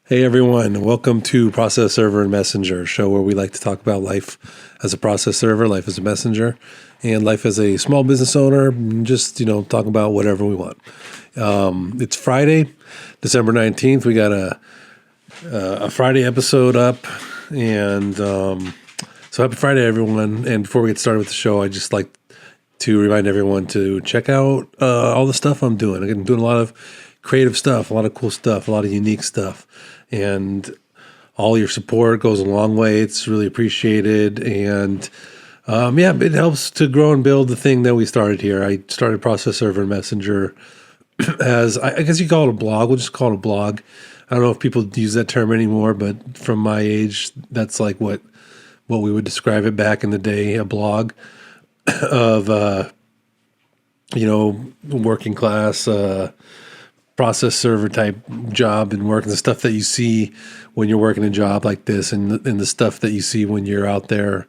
Hey everyone, welcome to Process Server and Messenger, a show where we like to talk about life as a process server, life as a messenger, and life as a small business owner. Just talk about whatever we want. It's Friday, December 19th. We got a Friday episode up, and so happy Friday, everyone. And before we get started with the show, I just like to remind everyone to check out all the stuff I'm doing. I'm doing a lot of creative stuff, a lot of cool stuff, a lot of unique stuff. And all your support goes a long way. It's really appreciated. And it helps to grow and build the thing that we started here. I started Process Server and Messenger as, I guess you call it a blog. We'll just call it a blog. I don't know if people use that term anymore, but from my age, that's like what we would describe it back in the day, a blog of, working class, process server type job and work, and the stuff that you see when you're working a job like this, and the stuff that you see when you're out there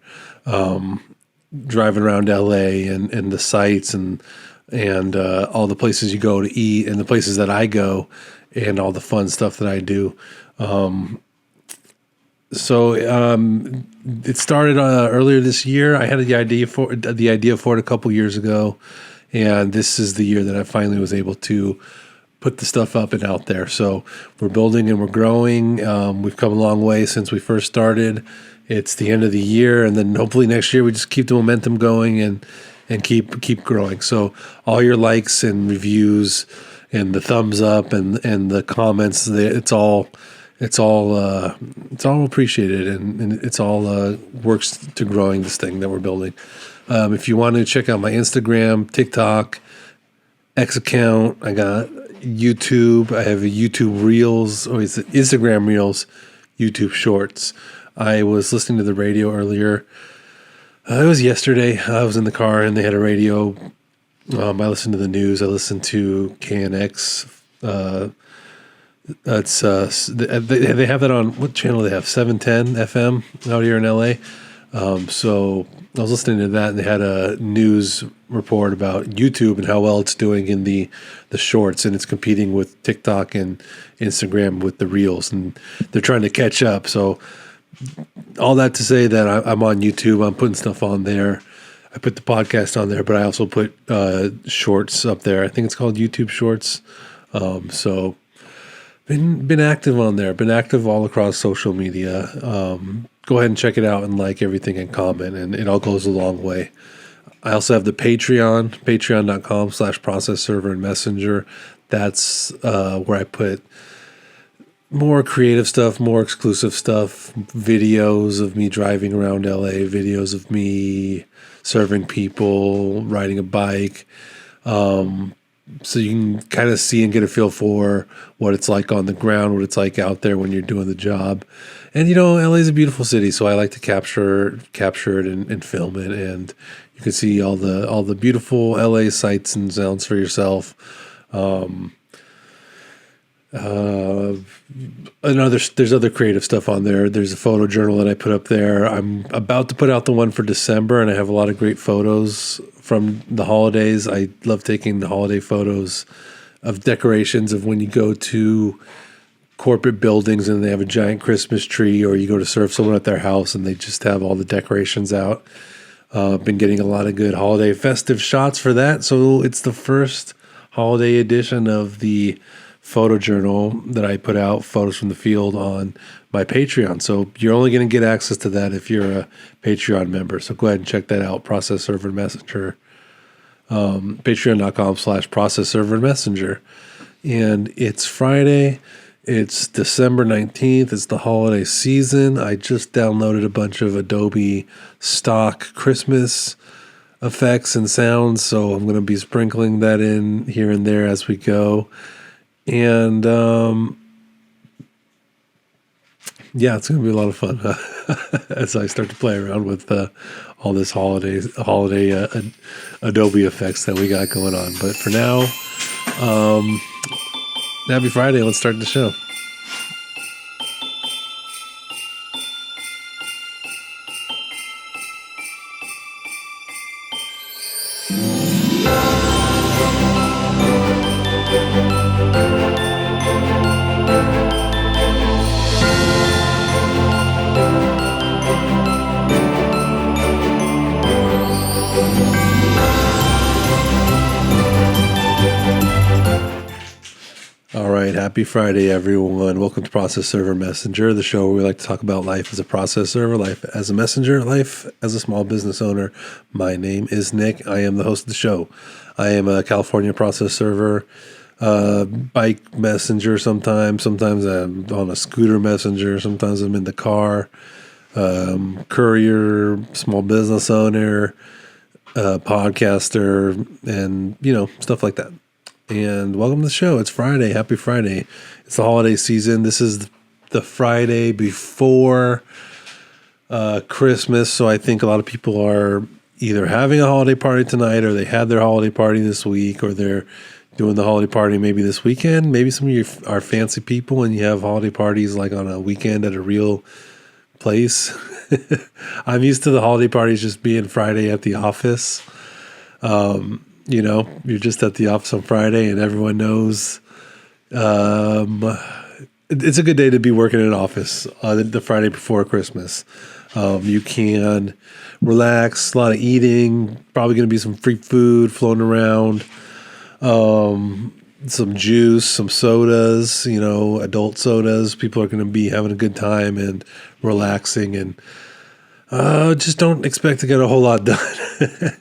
driving around LA and the sites and all the places you go to eat and the places that I go and all the fun stuff that I do. It started earlier this year. I had the idea for it a couple years ago, and this is the year that I finally was able to put the stuff up and out there. So we're building and we're growing. We've come a long way since we first started. It's the end of the year, and then hopefully next year we just keep the momentum going and keep growing. So all your likes and reviews and the thumbs up and the comments, it's all appreciated, and it's all works to growing this thing that we're building. If you want to check out my Instagram, TikTok, X account, I got YouTube. I have a YouTube Reels, or is it Instagram Reels, YouTube Shorts. I was listening to the radio earlier. It was yesterday. I was in the car and they had a radio. I listened to the news. I listened to KNX. They have that on, what channel they have? 710 FM out here in LA. So I was listening to that, and they had a news report about YouTube and how well it's doing in the shorts, and it's competing with TikTok and Instagram with the Reels, and they're trying to catch up. So all that to say that I'm on YouTube. I'm putting stuff on there. I put the podcast on there, but I also put shorts up there. I think it's called YouTube Shorts. So been active on there. Been active all across social media. Go ahead and check it out and like everything and comment, and it all goes a long way. I also have the Patreon, patreon.com/process server and messenger. That's where I put more creative stuff, more exclusive stuff, videos of me driving around LA, videos of me serving people, riding a bike. So you can kind of see and get a feel for what it's like on the ground, what it's like out there when you're doing the job. And LA is a beautiful city, so I like to capture it and film it, and you can see all the beautiful LA sights and sounds for yourself. There's other creative stuff on there. There's a photo journal that I put up there. I'm about to put out the one for December, and I have a lot of great photos from the holidays. I love taking the holiday photos of decorations of when you go to corporate buildings and they have a giant Christmas tree, or you go to serve someone at their house and they just have all the decorations out. Been getting a lot of good holiday festive shots for that. So it's the first holiday edition of the photo journal that I put out, photos from the field, on my Patreon. So you're only going to get access to that if you're a Patreon member. So go ahead and check that out. Process Server and Messenger. Patreon.com/process server and messenger. And it's Friday. It's December 19th. It's the holiday season. I just downloaded a bunch of Adobe stock Christmas effects and sounds, so I'm going to be sprinkling that in here and there as we go. And it's going to be a lot of fun as I start to play around with all this holiday Adobe effects that we got going on. But for now, happy Friday. Let's start the show. Happy Friday, everyone. Welcome to Process Server Messenger, the show where we like to talk about life as a process server, life as a messenger, life as a small business owner. My name is Nick. I am the host of the show. I am a California process server, bike messenger sometimes. Sometimes I'm on a scooter messenger. Sometimes I'm in the car. Courier, small business owner, podcaster, and, stuff like that. And welcome to the show. It's Friday. Happy Friday. It's the holiday season. This is the Friday before Christmas. So I think a lot of people are either having a holiday party tonight, or they had their holiday party this week, or they're doing the holiday party maybe this weekend. Maybe some of you are fancy people and you have holiday parties like on a weekend at a real place. I'm used to the holiday parties just being Friday at the office. You're just at the office on Friday and everyone knows it's a good day to be working in an office the Friday before Christmas. You can relax, a lot of eating, probably going to be some free food floating around, some juice, some sodas, adult sodas. People are going to be having a good time and relaxing, and just don't expect to get a whole lot done.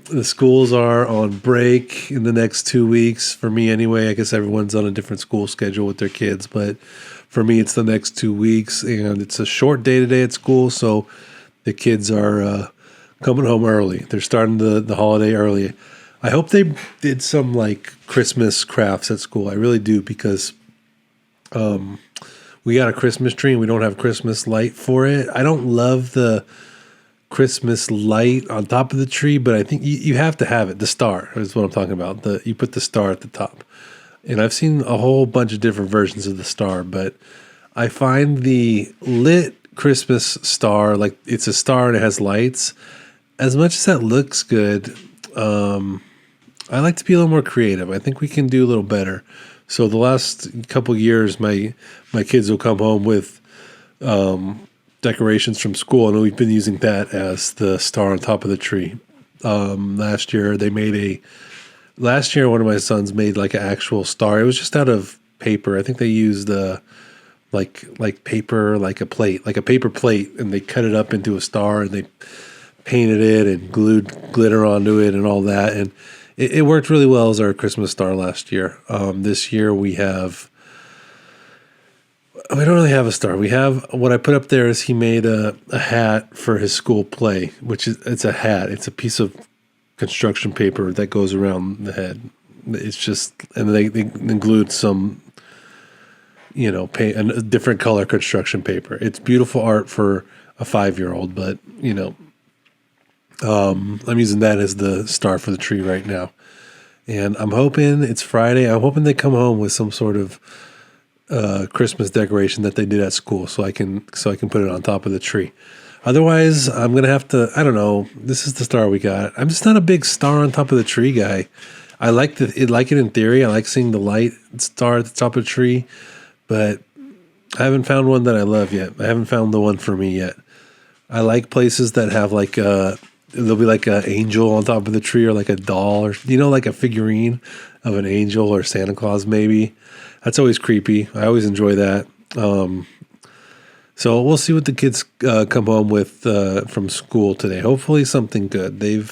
The schools are on break in the next 2 weeks. For me anyway, I guess everyone's on a different school schedule with their kids, but for me it's the next 2 weeks, and it's a short day today at school, so the kids are coming home early. They're starting the holiday early. I hope they did some like Christmas crafts at school. I really do, because we got a Christmas tree and we don't have Christmas light for it. I don't love the Christmas light on top of the tree, but I think you have to have it. The star is what I'm talking about. You put the star at the top. And I've seen a whole bunch of different versions of the star, but I find the lit Christmas star, like it's a star and it has lights. As much as that looks good, I like to be a little more creative. I think we can do a little better. So the last couple years, my kids will come home with decorations from school, and we've been using that as the star on top of the tree. Last year, one of my sons made like an actual star. It was just out of paper. I think they used like paper, like a paper plate, and they cut it up into a star, and they painted it and glued glitter onto it and all that, and it worked really well as our Christmas star last year. This year we don't really have a star. We have, what I put up there is he made a hat for his school play, it's a hat. It's a piece of construction paper that goes around the head. It's just, and they glued some, paint, a different color construction paper. It's beautiful art for a 5-year-old, but, I'm using that as the star for the tree right now. And I'm hoping it's Friday. I'm hoping they come home with some sort of Christmas decoration that they did at school, so I can put it on top of the tree. Otherwise, I'm going to have to, I don't know, this is the star we got. I'm just not a big star on top of the tree guy. I like it in theory. I like seeing the light star at the top of the tree, but I haven't found one that I love yet. I haven't found the one for me yet. I like places that have like there'll be like an angel on top of the tree, or like a doll, or like a figurine of an angel or Santa Claus maybe. That's always creepy. I always enjoy that. So we'll see what the kids come home with from school today. Hopefully something good. They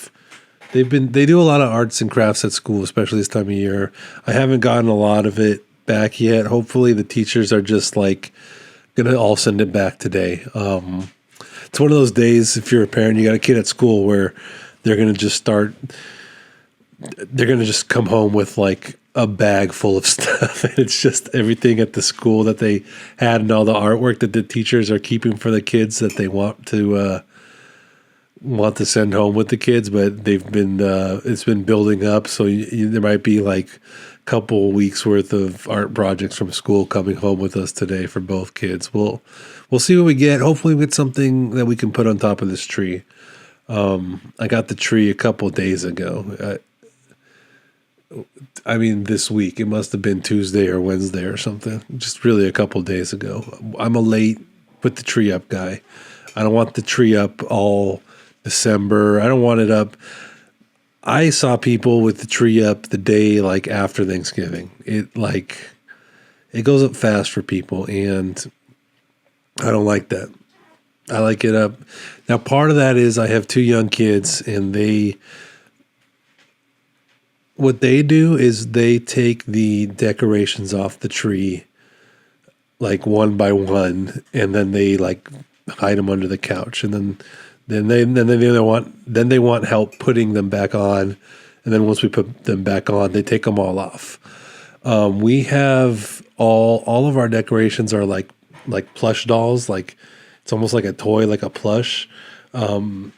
do a lot of arts and crafts at school, especially this time of year. I haven't gotten a lot of it back yet. Hopefully the teachers are just like gonna all send it back today. It's one of those days, if you're a parent, you got a kid at school, where they're going to just come home with like a bag full of stuff. And it's just everything at the school that they had, and all the artwork that the teachers are keeping for the kids that they want to send home with the kids. But it's been building up. So there might be like a couple weeks worth of art projects from school coming home with us today for both kids. We'll see what we get. Hopefully we get something that we can put on top of this tree. I got the tree a couple of days ago. This week. It must have been Tuesday or Wednesday or something. Just really a couple of days ago. I'm a late put the tree up guy. I don't want the tree up all December. I don't want it up. I saw people with the tree up the day like after Thanksgiving. it goes up fast for people, and I don't like that. I like it up. Now, part of that is I have two young kids, and what they do is they take the decorations off the tree like one by one, and then they like hide them under the couch, and then they want help putting them back on, and then once we put them back on, they take them all off. We have all of our decorations are like plush dolls, like it's almost like a toy, like a plush, it's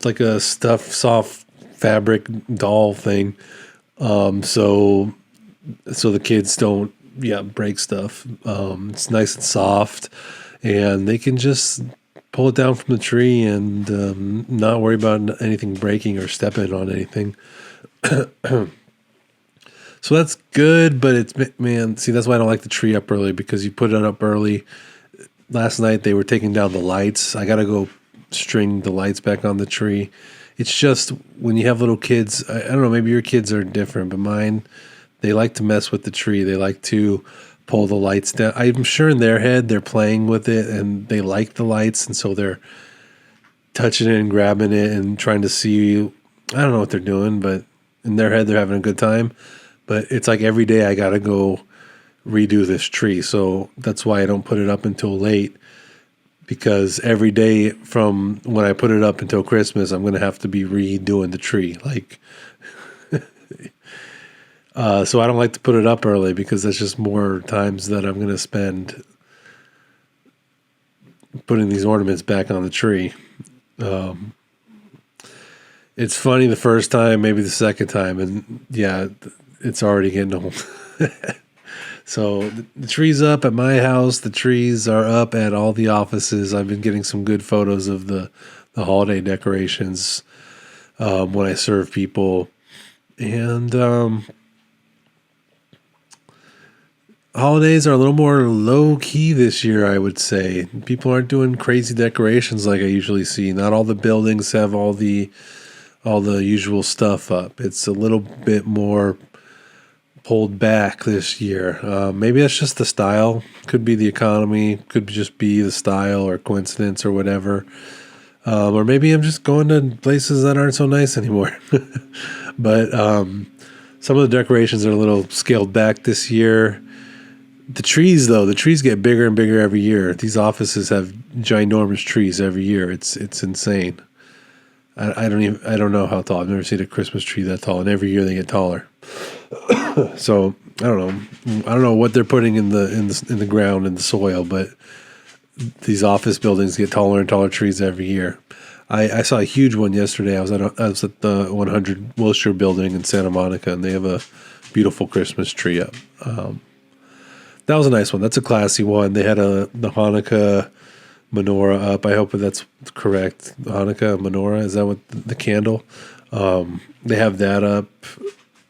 like a stuffed soft fabric doll thing. So the kids don't break stuff. It's nice and soft, and they can just pull it down from the tree and not worry about anything breaking or stepping on anything. So that's good, but that's why I don't like the tree up early, because you put it up early. Last night they were taking down the lights. I got to go string the lights back on the tree. It's just when you have little kids, I don't know, maybe your kids are different, but mine, they like to mess with the tree. They like to pull the lights down. I'm sure in their head they're playing with it and they like the lights, and so they're touching it and grabbing it and trying to see. I don't know what they're doing, but in their head they're having a good time. But it's like every day I got to go redo this tree. So that's why I don't put it up until late, because every day from when I put it up until Christmas, I'm going to have to be redoing the tree. So I don't like to put it up early, because that's just more times that I'm going to spend putting these ornaments back on the tree. It's funny the first time, maybe the second time, and it's already getting old. So the tree's up at my house. The trees are up at all the offices. I've been getting some good photos of the holiday decorations when I serve people. And holidays are a little more low-key this year, I would say. People aren't doing crazy decorations like I usually see. Not all the buildings have all the usual stuff up. It's a little bit more pulled back this year. Maybe that's just the style. Could be the economy. Could just be the style or coincidence or whatever. Or maybe I'm just going to places that aren't so nice anymore. But some of the decorations are a little scaled back this year. The trees, though, get bigger and bigger every year. These offices have ginormous trees every year. It's insane. I don't know how tall. I've never seen a Christmas tree that tall, and every year they get taller. So I don't know what they're putting in the ground, in the soil, but these office buildings get taller and taller trees every year. I saw a huge one yesterday. I was at the 100 Wilshire building in Santa Monica, and they have a beautiful Christmas tree up. That was a nice one. That's a classy one. They had the Hanukkah menorah up. I hope that's correct. Hanukkah menorah, is that what the candle? They have that up,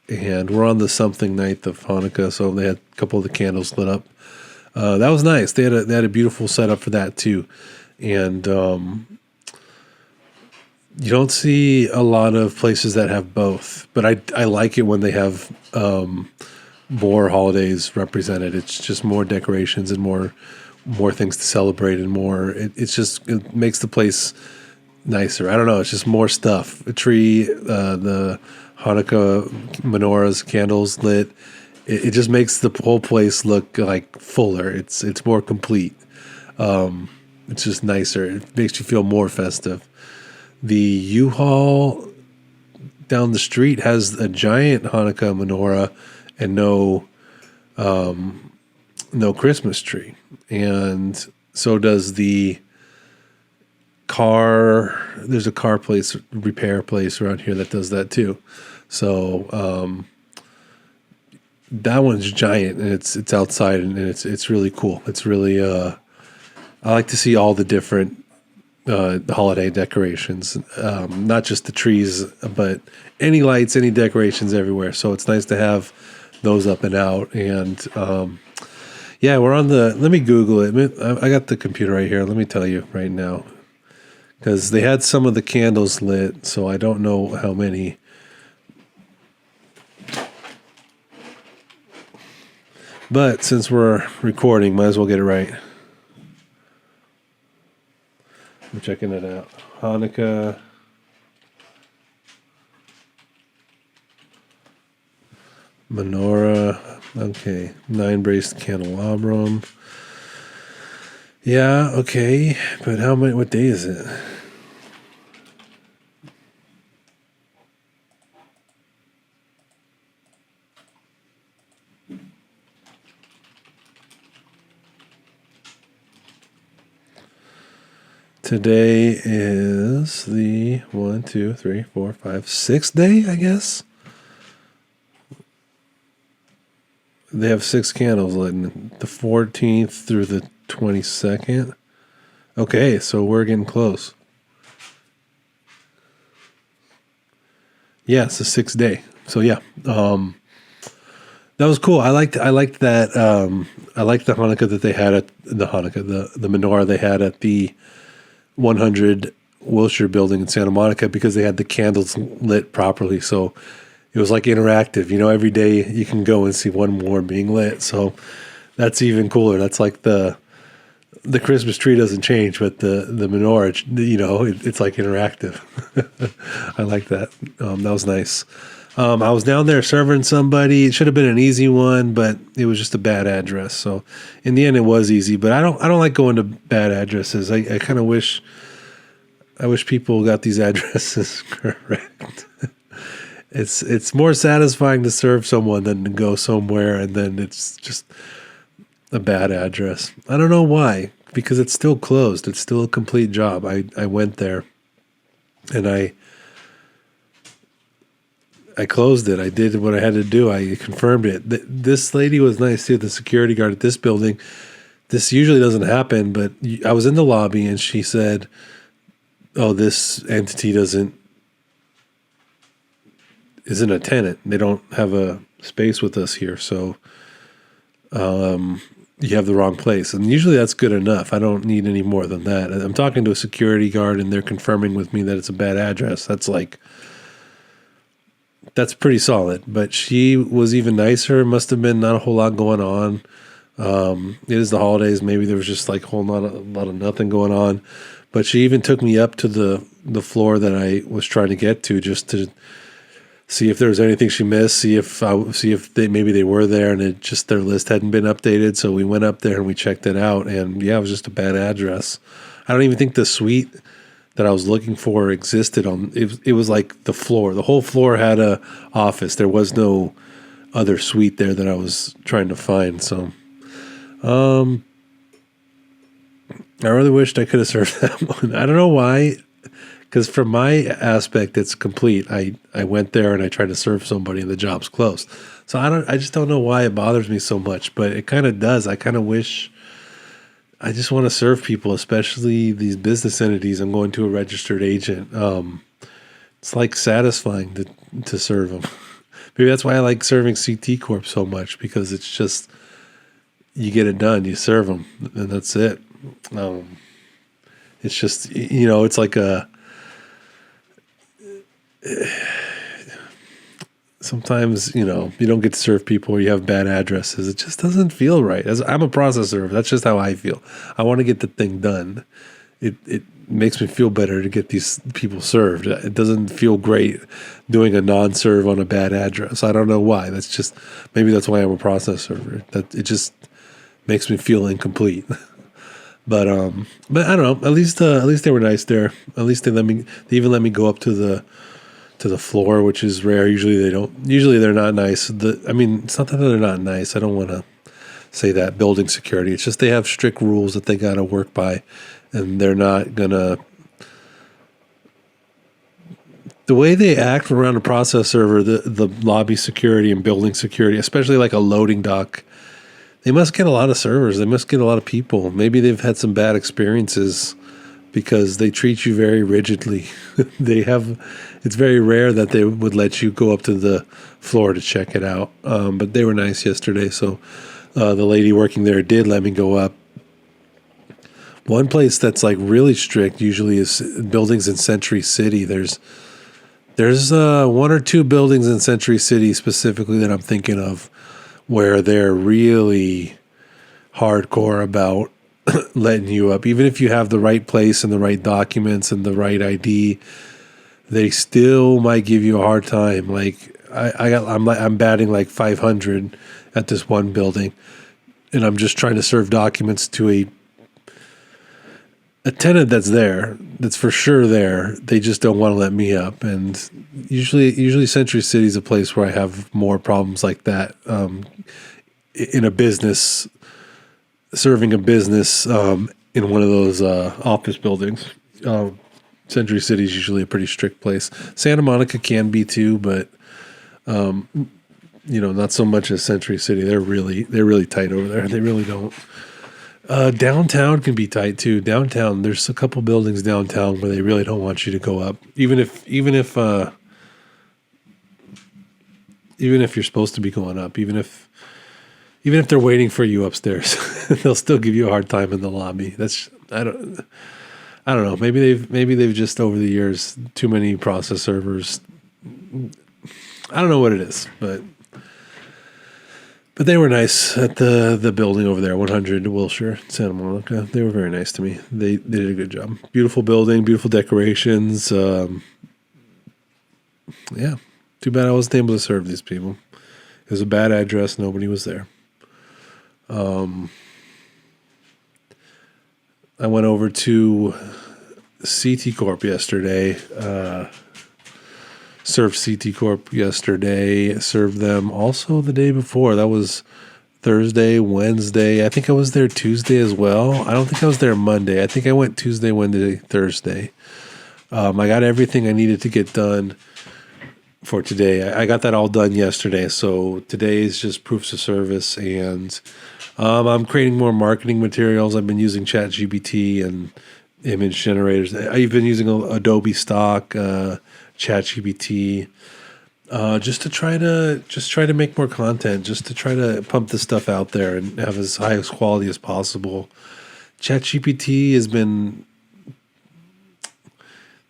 and we're on the something night of Hanukkah, so they had a couple of the candles lit up. That was nice. They had a beautiful setup for that too, and you don't see a lot of places that have both. But I like it when they have more holidays represented. It's just more decorations and more things to celebrate, and more. It makes the place nicer. I don't know. It's just more stuff. A tree, the Hanukkah menorahs, candles lit. It just makes the whole place look like fuller. It's more complete. It's just nicer. It makes you feel more festive. The U-Haul down the street has a giant Hanukkah menorah and no Christmas tree. And so does the car. There's a car place, repair place around here that does that too. So that one's giant, and it's outside, and it's really cool. It's really I like to see all the different holiday decorations, not just the trees, but any lights, any decorations everywhere. So it's nice to have those up and out. And we're on let me Google it. I got the computer right here. Let me tell you right now, because they had some of the candles lit, so I don't know how many. But since we're recording, might as well get it right. I'm checking it out. Hanukkah. Menorah. Okay. 9-braced candelabrum. Yeah, okay. But how many, what day is it? Today is the 1, 2, 3, 4, 5, 6th day, I guess. They have 6 candles lit, the 14th through the 22nd. Okay, so we're getting close. Yeah, it's the 6th day. So yeah, that was cool. I liked that. I liked the Hanukkah that they had at the menorah they had at the 100 Wilshire building in Santa Monica, because they had the candles lit properly. So it was like interactive. You know, every day you can go and see one more being lit. So that's even cooler. That's like the Christmas tree doesn't change, but the menorah, you know, it's like interactive. I like that. That was nice. I was down there serving somebody. It should have been an easy one, but it was just a bad address. So in the end, it was easy. But I don't like going to bad addresses. I kind of wish people got these addresses correct. It's more satisfying to serve someone than to go somewhere and then it's just a bad address. I don't know why, because it's still closed. It's still a complete job. I went there and I closed it. I did what I had to do. I confirmed it. This lady was nice too, the security guard at this building. This usually doesn't happen, but I was in the lobby and she said, "Oh, this entity isn't a tenant. They don't have a space with us here, so you have the wrong place." And usually that's good enough. I don't need any more than that. I'm talking to a security guard and they're confirming with me that it's a bad address. That's pretty solid. But she was even nicer. Must have been not a whole lot going on. It is the holidays. Maybe there was just like a lot of nothing going on. But she even took me up to the floor that I was trying to get to, just to see if there was anything she missed, see if maybe they were there and their list hadn't been updated. So we went up there and we checked it out, and yeah, it was just a bad address. I don't even think the suite that I was looking for existed on. It was like the floor. The whole floor had a office. There was no other suite there that I was trying to find. So, I really wished I could have served that one. I don't know why. Because from my aspect, it's complete. I went there and I tried to serve somebody and the job's closed. So I just don't know why it bothers me so much, but it kind of does. I kind of wish, I just want to serve people, especially these business entities. I'm going to a registered agent. It's like satisfying to serve them. Maybe that's why I like serving CT Corp so much, because it's just, you get it done, you serve them, and that's it. It's just, you know, it's like sometimes, you know, you don't get to serve people or you have bad addresses. It just doesn't feel right. I'm a process server. That's just how I feel. I want to get the thing done. It makes me feel better to get these people served. It doesn't feel great doing a non-serve on a bad address. I don't know why. Maybe that's why I'm a process server. That it just makes me feel incomplete. But I don't know. At least they were nice there. At least they even let me go up to the floor, which is rare. Usually they don't. Usually they're not nice. It's not that they're not nice. I don't want to say that, building security. It's just they have strict rules that they got to work by, and they're not gonna. The way they act around a process server, the lobby security and building security, especially like a loading dock, they must get a lot of servers. They must get a lot of people. Maybe they've had some bad experiences because they treat you very rigidly. It's very rare that they would let you go up to the floor to check it out. But they were nice yesterday. So the lady working there did let me go up. One place that's like really strict usually is buildings in Century City. There's 1 or 2 buildings in Century City specifically that I'm thinking of where they're really hardcore about letting you up. Even if you have the right place and the right documents and the right ID, they still might give you a hard time. Like I'm batting like 500 at this one building, and I'm just trying to serve documents to a tenant that's for sure there. They just don't want to let me up. And usually Century City is a place where I have more problems like that. In a business, serving a business in one of those office buildings. Century City is usually a pretty strict place. Santa Monica can be too, but not so much as Century City. They're really tight over there. They really don't. Downtown can be tight too. Downtown, there's a couple buildings downtown where they really don't want you to go up, even if you're supposed to be going up, even if they're waiting for you upstairs, they'll still give you a hard time in the lobby. I don't know. Maybe they've just over the years too many process servers. I don't know what it is, but they were nice at the building over there, 100 Wilshire, Santa Monica. They were very nice to me. They did a good job. Beautiful building, beautiful decorations. Yeah. Too bad I wasn't able to serve these people. It was a bad address. Nobody was there. I went over to CT Corp yesterday. Served CT Corp yesterday. Served them also the day before. That was Thursday, Wednesday. I think I was there Tuesday as well. I don't think I was there Monday. I think I went Tuesday, Wednesday, Thursday. I got everything I needed to get done for today. I got that all done yesterday. So today is just proofs of service, and I'm creating more marketing materials. I've been using ChatGPT and image generators. I've been using Adobe Stock, ChatGPT, just to try to make more content, just to try to pump this stuff out there and have as high as quality as possible. ChatGPT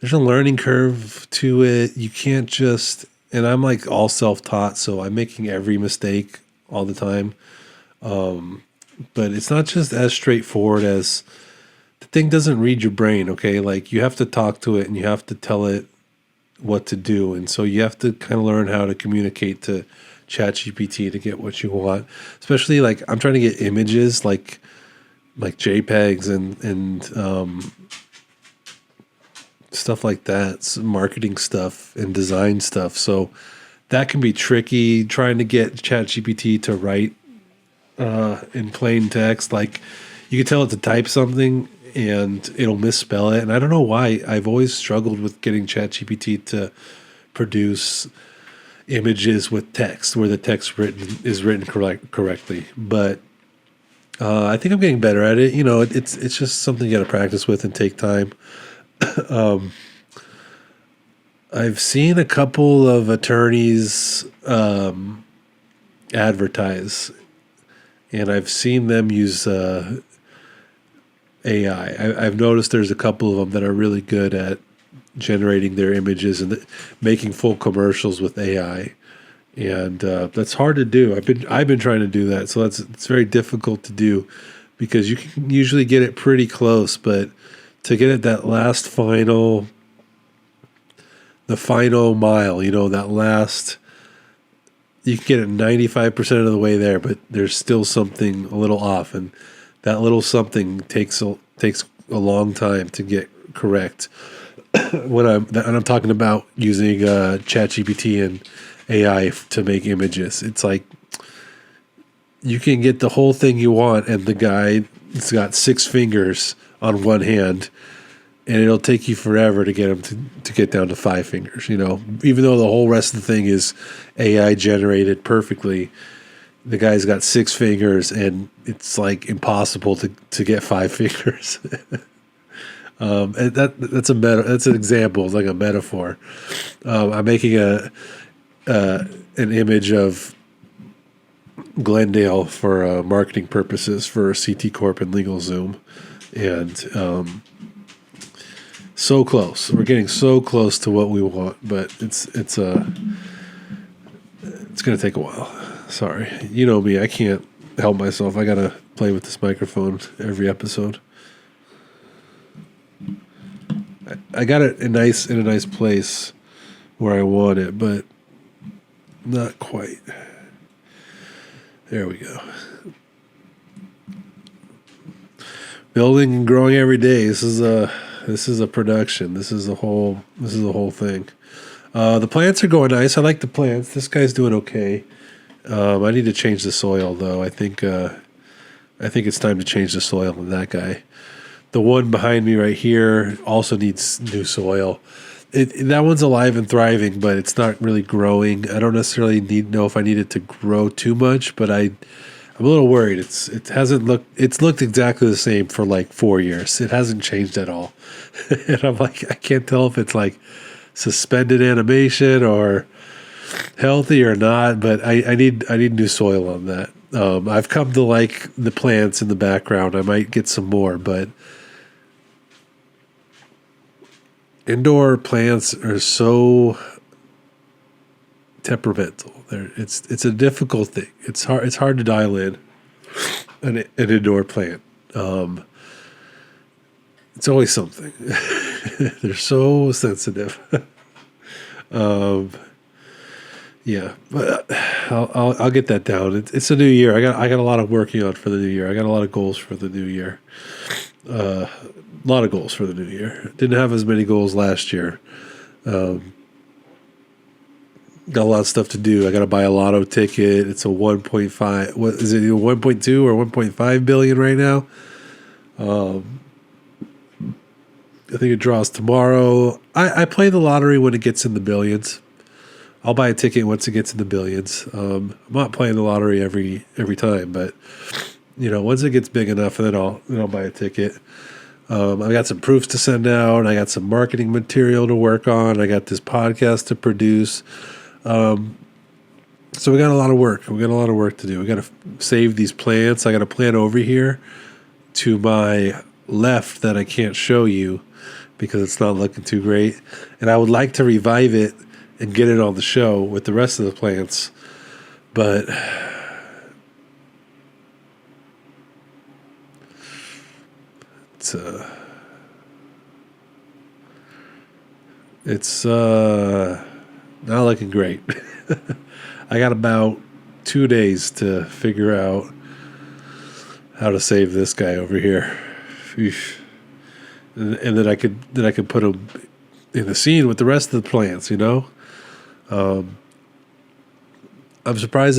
there's a learning curve to it. You can't just, and I'm like all self-taught, so I'm making every mistake all the time. But it's not just as straightforward as the thing doesn't read your brain. Okay. Like you have to talk to it and you have to tell it what to do. And so you have to kind of learn how to communicate to ChatGPT to get what you want, especially like I'm trying to get images like JPEGs and stuff like that, some marketing stuff and design stuff. So that can be tricky, trying to get ChatGPT to write in plain text. Like you can tell it to type something and it'll misspell it. And I don't know why. I've always struggled with getting ChatGPT to produce images with text where the text is written correctly. But I think I'm getting better at it. It's just something you got to practice with and take time. I've seen a couple of attorneys advertise, and I've seen them use AI. I've noticed there's a couple of them that are really good at generating their images and making full commercials with AI, and that's hard to do. I've been trying to do that, so it's very difficult to do because you can usually get it pretty close, but to get it that last final mile, that last, you can get it 95% of the way there, but there's still something a little off, and that little something takes a long time to get correct. When I'm talking about using ChatGPT and AI to make images, it's like you can get the whole thing you want, and the guy's got 6 fingers on one hand, and it'll take you forever to get him to get down to 5 fingers, even though the whole rest of the thing is AI generated perfectly. The guy's got 6 fingers and it's like impossible to get 5 fingers. And that's an example. It's like a metaphor. I'm making an image of Glendale for marketing purposes for CT Corp and LegalZoom. And so close. We're getting so close to what we want, but it's going to take a while. Sorry. You know me. I can't help myself. I got to play with this microphone every episode. I got it in a nice place where I want it, but not quite. There we go. Building and growing every day. This is a production. This is a whole thing. The plants are going nice. I like the plants. This guy's doing okay. I need to change the soil though. I think it's time to change the soil on that guy. The one behind me right here also needs new soil. That one's alive and thriving, but it's not really growing. I don't necessarily know if I need it to grow too much, but I'm a little worried. It's looked exactly the same for like 4 years. It hasn't changed at all. And I'm like, I can't tell if it's like suspended animation or healthy or not, but I need new soil on that. I've come to like the plants in the background. I might get some more, but indoor plants are so temperamental. It's a difficult thing. It's hard to dial in an indoor plant. It's always something. They're so sensitive. Yeah, but I'll get that down. It's a new year. I got a lot of working on for the new year. I got a lot of goals for the new year. A lot of goals for the new year. Didn't have as many goals last year. Got a lot of stuff to do. I got to buy a lotto ticket. It's a 1.5. What is it? 1.2 or 1.5 billion right now. I think it draws tomorrow. I play the lottery when it gets in the billions. I'll buy a ticket once it gets in the billions. I'm not playing the lottery every time, but once it gets big enough, then I'll buy a ticket. I got some proofs to send out. I got some marketing material to work on. I got this podcast to produce. So we got a lot of work. We got a lot of work to do. We got to save these plants. I got a plant over here to my left that I can't show you because it's not looking too great. And I would like to revive it and get it on the show with the rest of the plants. But it's not looking great. I got about 2 days to figure out how to save this guy over here. And then I could put him in the scene with the rest of the plants, I'm surprised.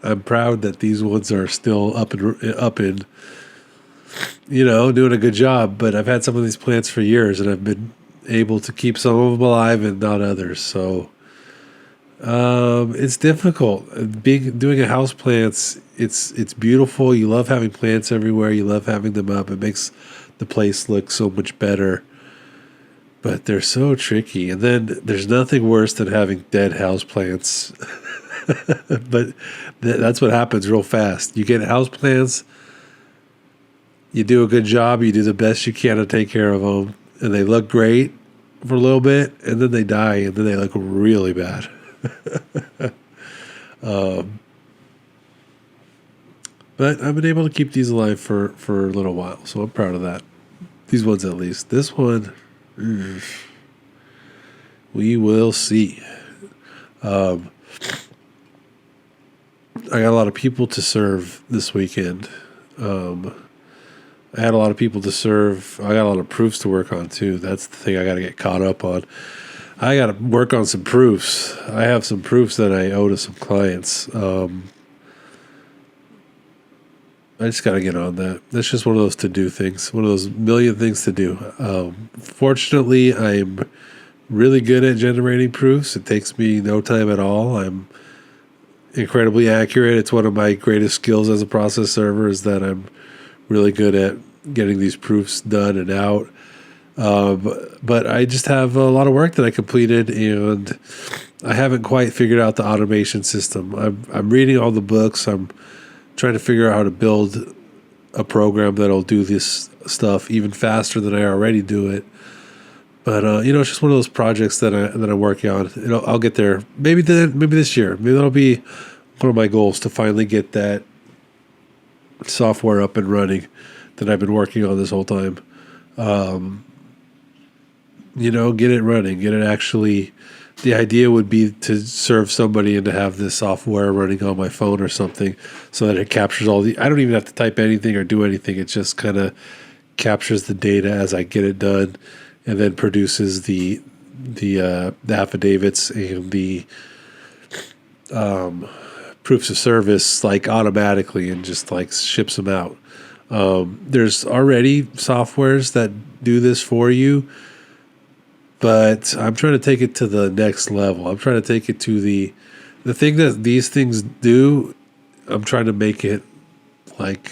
I'm proud that these ones are still up and doing a good job. But I've had some of these plants for years, and I've been able to keep some of them alive and not others. So it's difficult. Doing a house plants. It's beautiful. You love having plants everywhere. You love having them up. It makes the place look so much better. But they're so tricky. And then there's nothing worse than having dead houseplants. But that's what happens real fast. You get houseplants, you do a good job, you do the best you can to take care of them, and they look great for a little bit, and then they die, and then they look really bad. But I've been able to keep these alive for a little while, so I'm proud of that. These ones at least. This one... we will see. I got a lot of people to serve this weekend. I had a lot of people to serve. I got a lot of proofs to work on too. That's the thing I got to get caught up on. I got to work on some proofs. I have some proofs that I owe to some clients. I just got to get on that. That's just one of those to-do things, one of those million things to do. Fortunately, I'm really good at generating proofs. It takes me no time at all. I'm incredibly accurate. It's one of my greatest skills as a process server is that I'm really good at getting these proofs done and out. But I just have a lot of work that I completed, and I haven't quite figured out the automation system. I'm reading all the books. I'm trying to figure out how to build a program that'll do this stuff even faster than I already do it. But it's just one of those projects that I'm working on. I'll get there. Maybe this year. Maybe that'll be one of my goals to finally get that software up and running that I've been working on this whole time. Get it running, get it actually. The idea would be to serve somebody and to have this software running on my phone or something so that it captures I don't even have to type anything or do anything. It just kind of captures the data as I get it done and then produces the affidavits and the proofs of service like automatically and just like ships them out. There's already softwares that do this for you, but I'm trying to take it to the next level. I'm trying to take it to the thing that these things do. I'm trying to make it like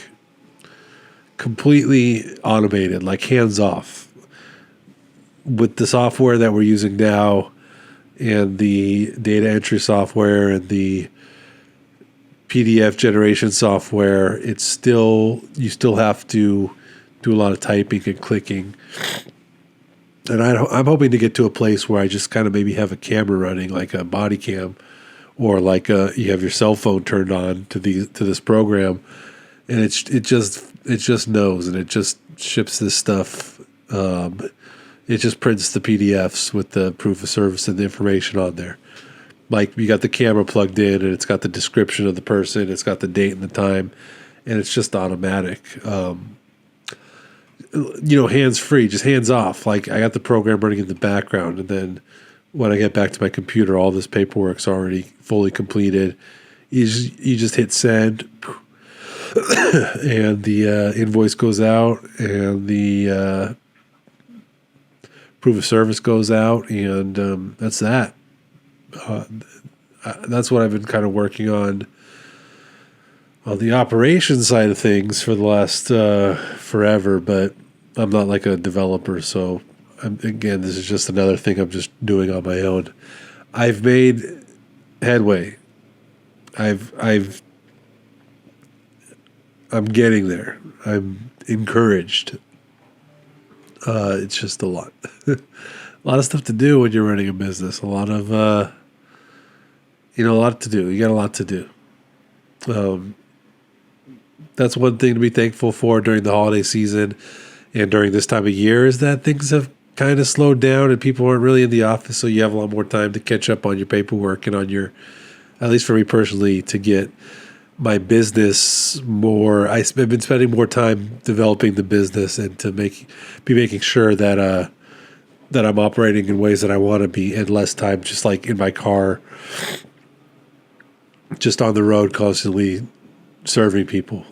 completely automated, like hands off. With the software that we're using now and the data entry software and the PDF generation software, you still have to do a lot of typing and clicking. And I'm hoping to get to a place where I just kind of maybe have a camera running, like a body cam, or like you have your cell phone turned on to this program, and it just knows and it just ships this stuff. It just prints the PDFs with the proof of service and the information on there. Like you got the camera plugged in, and it's got the description of the person, it's got the date and the time, and it's just automatic. Hands free, just hands off. Like I got the program running in the background, and then when I get back to my computer, all this paperwork's already fully completed. You just hit send, and the invoice goes out, and the proof of service goes out, and that's that. That's what I've been kind of working on the operations side of things for the last forever, but I'm not like a developer, so again, this is just another thing I'm just doing on my own. I've made headway. I'm getting there. I'm encouraged. It's just a lot. A lot of stuff to do when you're running a business. A lot of a lot to do. You got a lot to do. That's one thing to be thankful for during the holiday season and during this time of year is that things have kind of slowed down and people aren't really in the office, so you have a lot more time to catch up on your paperwork and on your, at least for me personally, to get my business more. I've been spending more time developing the business and to be making sure that that I'm operating in ways that I want to be, and less time just like in my car, just on the road constantly serving people.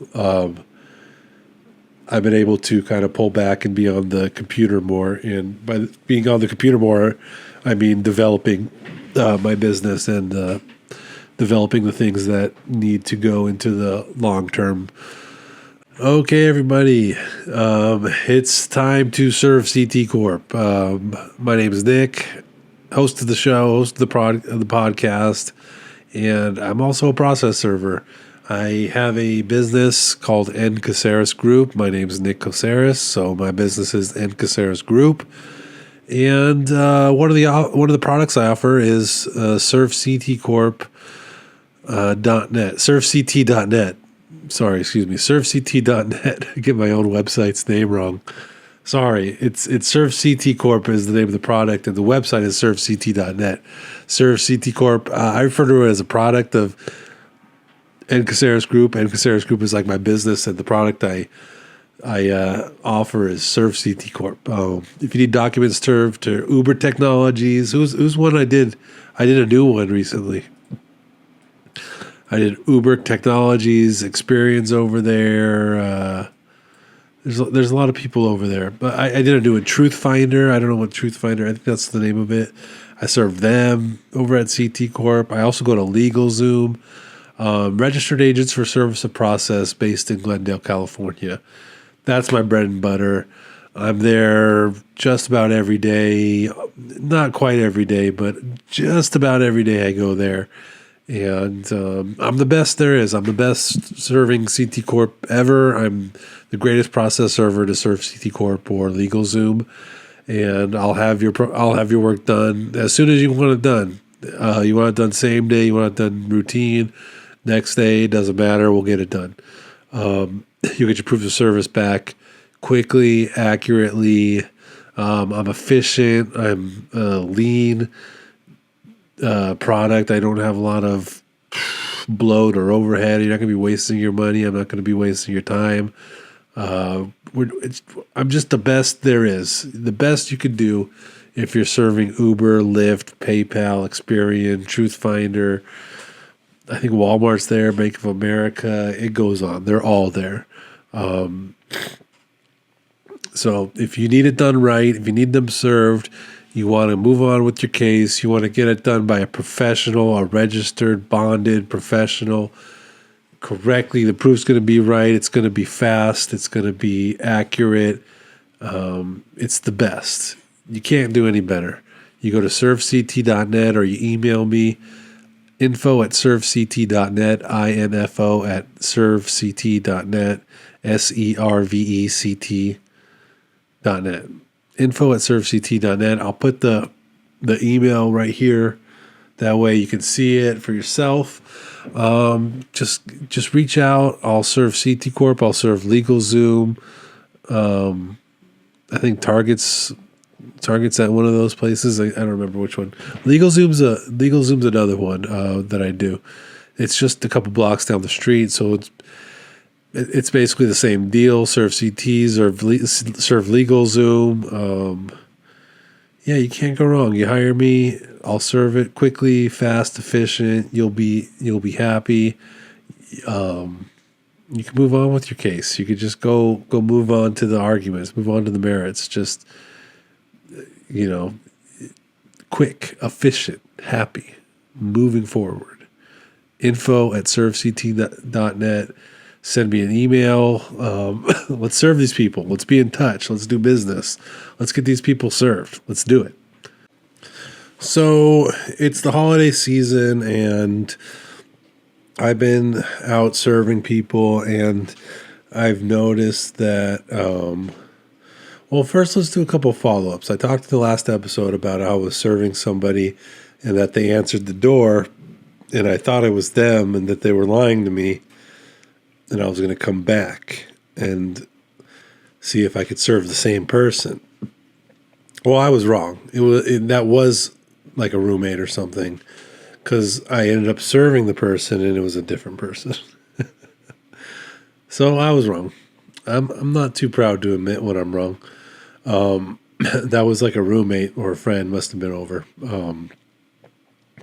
I've been able to kind of pull back and be on the computer more. And by being on the computer more, I mean developing my business and developing the things that need to go into the long term. Okay, everybody, it's time to serve CT Corp. My name is Nick, host of the show, host of the podcast, and I'm also a process server. I have a business called N. Caceres Group. My name is Nick Caceres, so my business is N. Caceres Group. And one of the products I offer is ServeCTCorp.net. ServeCT.net. Sorry, excuse me. ServeCT.net. I get my own website's name wrong. Sorry, it's ServeCT Corp is the name of the product, and the website is ServeCT.net. ServeCT Corp. I refer to it as a product of N. Caceres Group. N. Caceres Group is like my business, and the product I offer is ServeCT Corp. If you need documents served to Uber Technologies, who's one I did a new one recently. I did Uber Technologies, Experience over there. There's a lot of people over there, but I did a new one, Truth Finder. I don't know what Truth Finder. I think that's the name of it. I serve them over at CT Corp. I also go to LegalZoom. Registered agents for service of process based in Glendale, California. That's my bread and butter. I'm there just about every day. Not quite every day, but just about every day I go there. And I'm the best there is. I'm the best serving CT Corp ever. I'm the greatest process server to serve CT Corp or LegalZoom. And I'll have your work done as soon as you want it done. You want it done same day. You want it done routine. Next day, doesn't matter. We'll get it done. You get your proof of service back quickly, accurately. I'm efficient. I'm lean product. I don't have a lot of bloat or overhead. You're not going to be wasting your money. I'm not going to be wasting your time. I'm just the best there is. The best you could do if you're serving Uber, Lyft, PayPal, Experian, Truthfinder. I think Walmart's there, Bank of America. It goes on. They're all there. So if you need it done right, if you need them served, you want to move on with your case, you want to get it done by a professional, a registered, bonded professional, correctly. The proof's going to be right. It's going to be fast. It's going to be accurate. It's the best. You can't do any better. You go to servect.net or you email me, info@servect.net, info@servect.net, servect.net, info@servect.net. I'll put the email right here. That way you can see it for yourself. Just reach out. I'll serve CT Corp. I'll serve LegalZoom. I think Target's at one of those places. I don't remember which one. LegalZoom's another one that I do. It's just a couple blocks down the street, so it's basically the same deal. Serve CTs or serve LegalZoom. Yeah, you can't go wrong. You hire me, I'll serve it quickly, fast, efficient. You'll be happy. You can move on with your case. You could just go move on to the arguments, move on to the merits. Just quick, efficient, happy, moving forward. info@servect.net. Send me an email. Let's serve these people. Let's be in touch. Let's do business. Let's get these people served. Let's do it. So it's the holiday season, and I've been out serving people, and I've noticed that, well, first let's do a couple of follow-ups. I talked in the last episode about how I was serving somebody and that they answered the door, and I thought it was them and that they were lying to me, and I was going to come back and see if I could serve the same person. Well, I was wrong. That was like a roommate or something, because I ended up serving the person and it was a different person. So I was wrong. I'm not too proud to admit when I'm wrong. That was like a roommate or a friend, must have been over.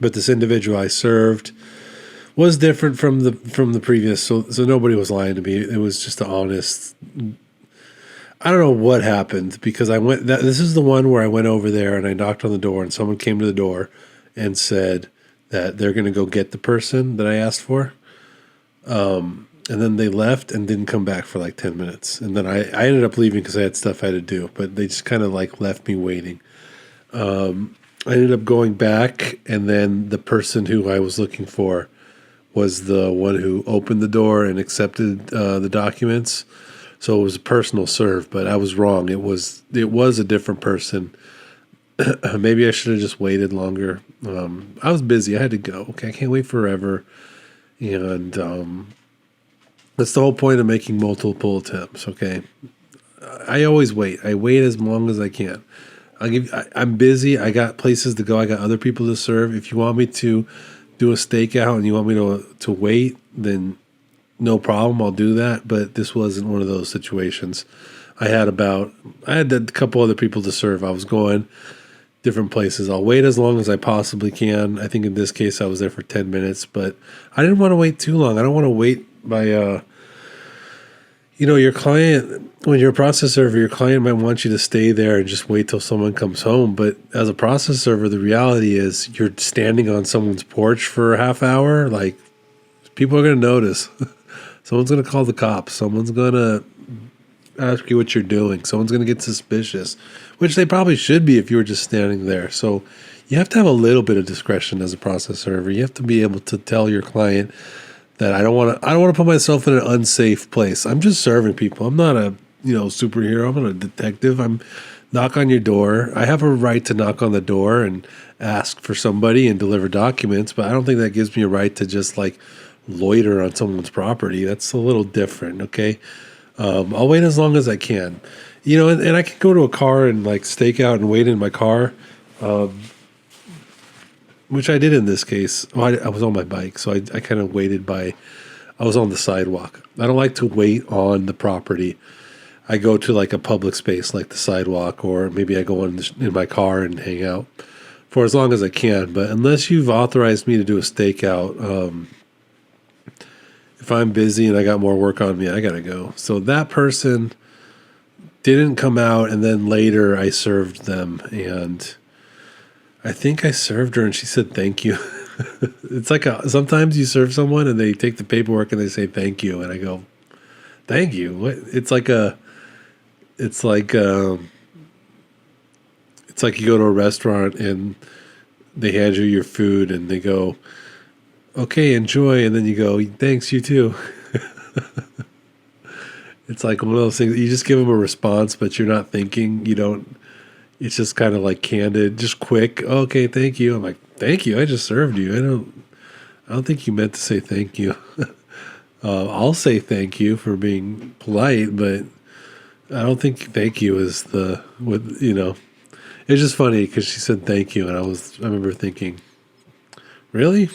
But this individual I served was different from the previous, so nobody was lying to me. It was just an honest. I don't know what happened, because this is the one where I went over there and I knocked on the door and someone came to the door and said that they're going to go get the person that I asked for. And then they left and didn't come back for like 10 minutes. And then I ended up leaving because I had stuff I had to do, but they just kind of like left me waiting. I ended up going back, and then the person who I was looking for was the one who opened the door and accepted the documents. So it was a personal serve, but I was wrong. It was a different person. Maybe I should have just waited longer. I was busy. I had to go. Okay, I can't wait forever. And that's the whole point of making multiple attempts. Okay, I always wait. I wait as long as I can. I'm busy. I got places to go. I got other people to serve. If you want me to do a stakeout and you want me to wait, then no problem. I'll do that. But this wasn't one of those situations. I had a couple other people to serve. I was going different places. I'll wait as long as I possibly can. I think in this case I was there for 10 minutes, but I didn't want to wait too long. I don't want to wait by your client, when you're a process server, your client might want you to stay there and just wait till someone comes home. But as a process server, the reality is you're standing on someone's porch for a half hour. Like, people are going to notice. Someone's going to call the cops. Someone's going to ask you what you're doing. Someone's going to get suspicious, which they probably should be if you were just standing there. So you have to have a little bit of discretion as a process server. You have to be able to tell your client that I don't want to put myself in an unsafe place. I'm just serving people. I'm not a superhero. I'm not a detective. I'm knock on your door. I have a right to knock on the door and ask for somebody and deliver documents, but I don't think that gives me a right to just like loiter on someone's property. That's a little different. Okay. I'll wait as long as I can, and I can go to a car and like stake out and wait in my car, which I did in this case. Well, I was on my bike, so I kind of waited I was on the sidewalk. I don't like to wait on the property. I go to like a public space like the sidewalk, or maybe I go in my car and hang out for as long as I can. But unless you've authorized me to do a stakeout, if I'm busy and I got more work on me, I gotta go. So that person didn't come out, and then later I served them, and I think I served her, and she said thank you. It's like sometimes you serve someone and they take the paperwork and they say thank you, and I go, thank you. What? It's like you go to a restaurant and they hand you your food and they go, okay, enjoy, and then you go, thanks, you too. It's like one of those things, you just give them a response, but you're not thinking, it's just kind of like candid, just quick, okay, thank you. I'm like, thank you, I just served you. I don't think you meant to say thank you. I'll say thank you for being polite, but I don't think thank you is it's just funny because she said thank you, and I remember thinking, really?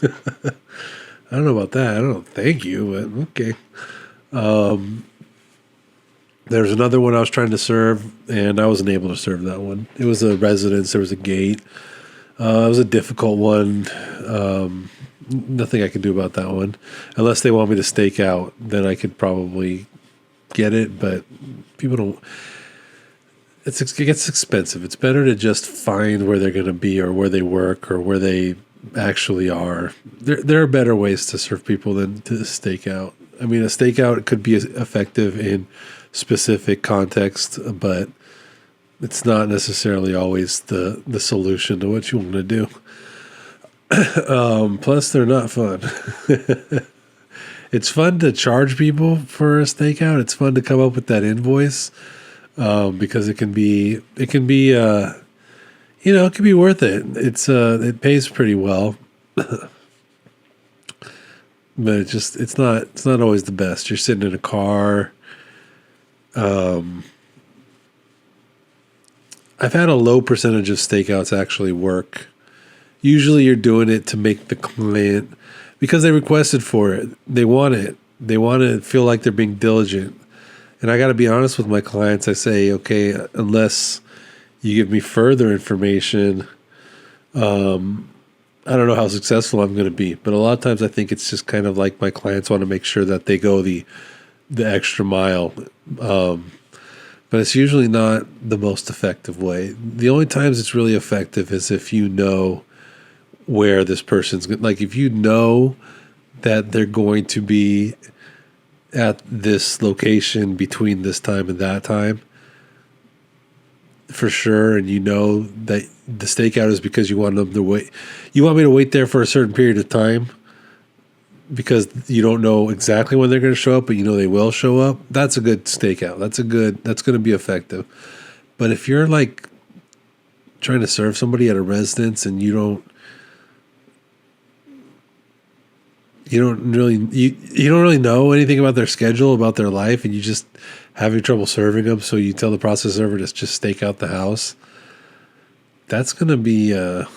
I don't know about that. I don't know, thank you, but okay. There's another one I was trying to serve, and I wasn't able to serve that one. It was a residence. There was a gate. It was a difficult one. Nothing I could do about that one. Unless they want me to stake out, then I could probably get it, but people don't. It gets expensive. It's better to just find where they're going to be, or where they work, or where they actually are. There are better ways to serve people than to stake out. I mean, a stakeout could be effective in specific context, but it's not necessarily always the solution to what you want to do. Plus, they're not fun. It's fun to charge people for a stakeout. It's fun to come up with that invoice, because it can be it can be worth it. It pays pretty well. But it's not always the best. You're sitting in a car. I've had a low percentage of stakeouts actually work. Usually you're doing it to make the client, because they requested for it. They want it. They want to feel like they're being diligent. And I got to be honest with my clients. I say, okay, unless you give me further information, I don't know how successful I'm going to be, but a lot of times I think it's just kind of like my clients want to make sure that they go the extra mile. But it's usually not the most effective way. The only times it's really effective is if you know where this person's, like if you know that they're going to be at this location between this time and that time, for sure, and you know that the stakeout is because you want them to wait. You want me to wait there for a certain period of time because you don't know exactly when they're going to show up, but you know they will show up. That's a good stakeout. That's going to be effective. But if you're like trying to serve somebody at a residence and you don't really know anything about their schedule, about their life, and you just having trouble serving them, so you tell the process server to just stake out the house, that's going to be a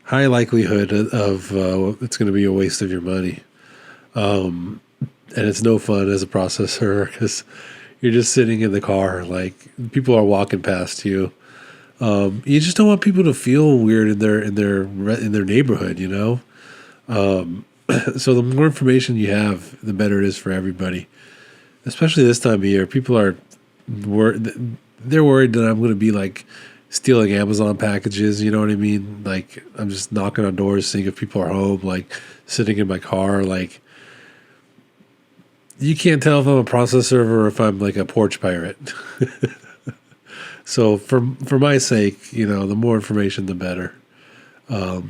high likelihood of it's going to be a waste of your money. And it's no fun as a process server because you're just sitting in the car, like people are walking past you. You just don't want people to feel weird in their neighborhood, you know? So the more information you have, the better it is for everybody. Especially this time of year, people they're worried that I'm going to be like stealing Amazon packages. You know what I mean? Like I'm just knocking on doors, seeing if people are home, like sitting in my car. Like you can't tell if I'm a process server or if I'm like a porch pirate. So for my sake, the more information, the better. I've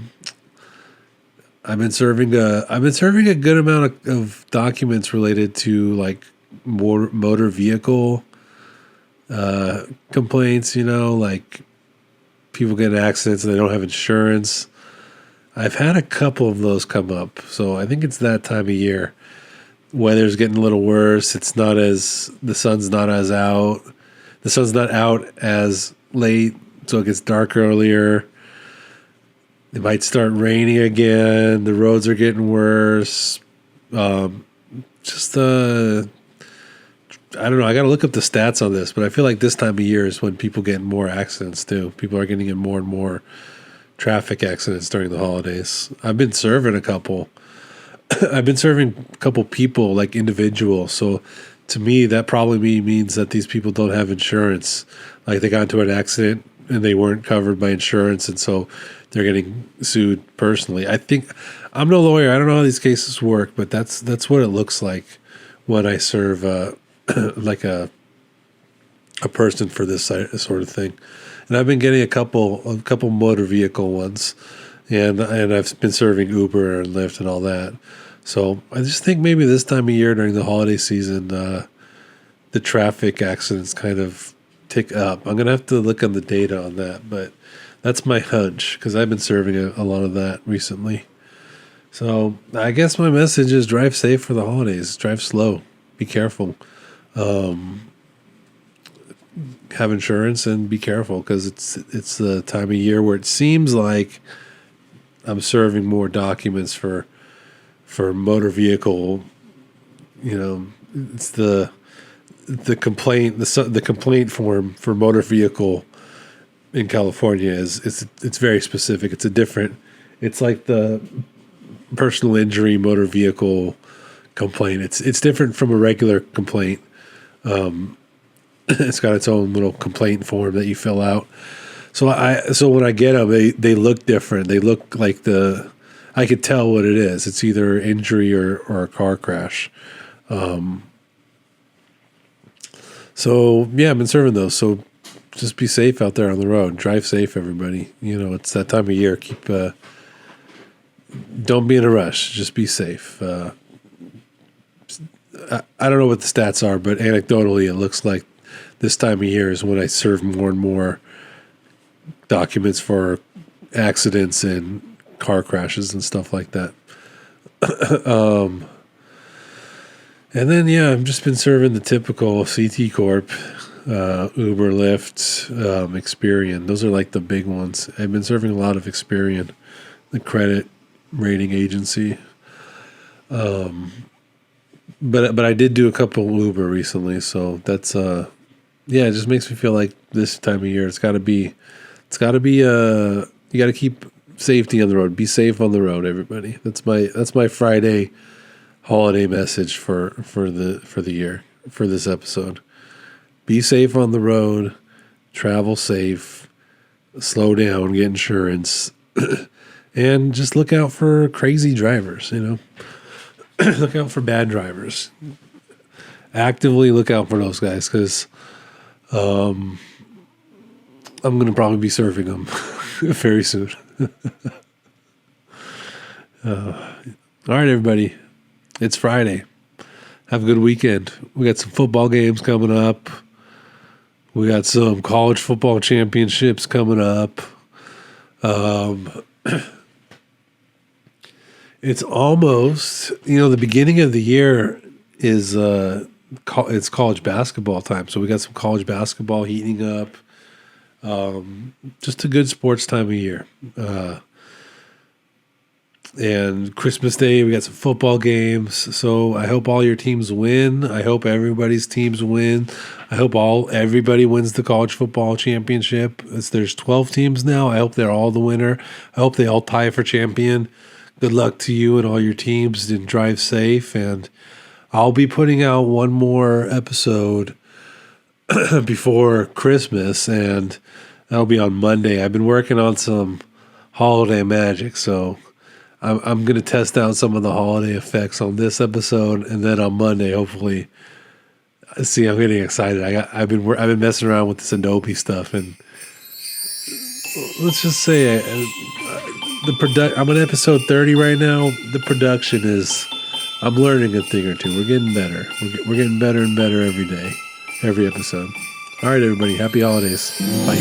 been serving a good amount of documents related to like motor vehicle complaints, like people get in accidents and they don't have insurance. I've had a couple of those come up, so I think it's that time of year. Weather's getting a little worse. The sun's not as out. The sun's not out as late, so it gets dark earlier. It might start raining again. The roads are getting worse. I don't know. I got to look up the stats on this, but I feel like this time of year is when people get in more accidents too. People are getting in more and more traffic accidents during the holidays. I've been serving a couple. I've been serving a couple people, like individuals. So to me, that probably means that these people don't have insurance. Like they got into an accident and they weren't covered by insurance, and so they're getting sued personally. I think I'm no lawyer. I don't know how these cases work, but that's what it looks like when I serve like a person for this sort of thing. And I've been getting a couple motor vehicle ones, and I've been serving Uber and Lyft and all that. So I just think maybe this time of year during the holiday season, the traffic accidents kind of tick up. I'm gonna have to look on the data on that, but that's my hunch because I've been serving a lot of that recently. So I guess my message is drive safe for the holidays. Drive slow. Be careful. Have insurance and be careful because it's the time of year where it seems like I'm serving more documents for motor vehicle. It's the complaint form for motor vehicle in California it's very specific. It's like the personal injury motor vehicle complaint. It's different from a regular complaint. It's got its own little complaint form that you fill out. So when I get them, they look different. They look like I could tell what it is. It's either injury or a car crash. So yeah, I've been serving those. So just be safe out there on the road. Drive safe, everybody. It's that time of year. Don't be in a rush. Just be safe. I don't know what the stats are, but anecdotally, it looks like this time of year is when I serve more and more documents for accidents and car crashes and stuff like that. And then, I've just been serving the typical CT Corp, Uber, Lyft, Experian. Those are like the big ones. I've been serving a lot of Experian, the credit rating agency. But I did do a couple Uber recently, so that's it just makes me feel like this time of year you got to keep safety on the road. Be safe on the road, everybody. That's my Friday holiday message for the year, for this episode. Be safe on the road, travel safe, slow down, get insurance, and just look out for crazy drivers, Look out for bad drivers. Actively look out for those guys because I'm going to probably be serving them very soon. All right, everybody. It's Friday. Have a good weekend. We got some football games coming up. We got some college football championships coming up. It's almost, the beginning of the year is it's college basketball time. So we got some college basketball heating up. Just a good sports time of year. And Christmas Day, we got some football games. So I hope all your teams win. I hope everybody's teams win. I hope everybody wins the college football championship. There's 12 teams now. I hope they're all the winner. I hope they all tie for champion. Good luck to you and all your teams, and drive safe. And I'll be putting out one more episode before Christmas, and that'll be on Monday. I've been working on some holiday magic, so I'm going to test out some of the holiday effects on this episode, and then on Monday, hopefully, see, I'm getting excited. I've been messing around with this Adobe stuff, and let's just say I'm on episode 30 right now. The production I'm learning a thing or two. We're getting better. We're getting better and better every day, every episode. All right, everybody. Happy holidays. Bye.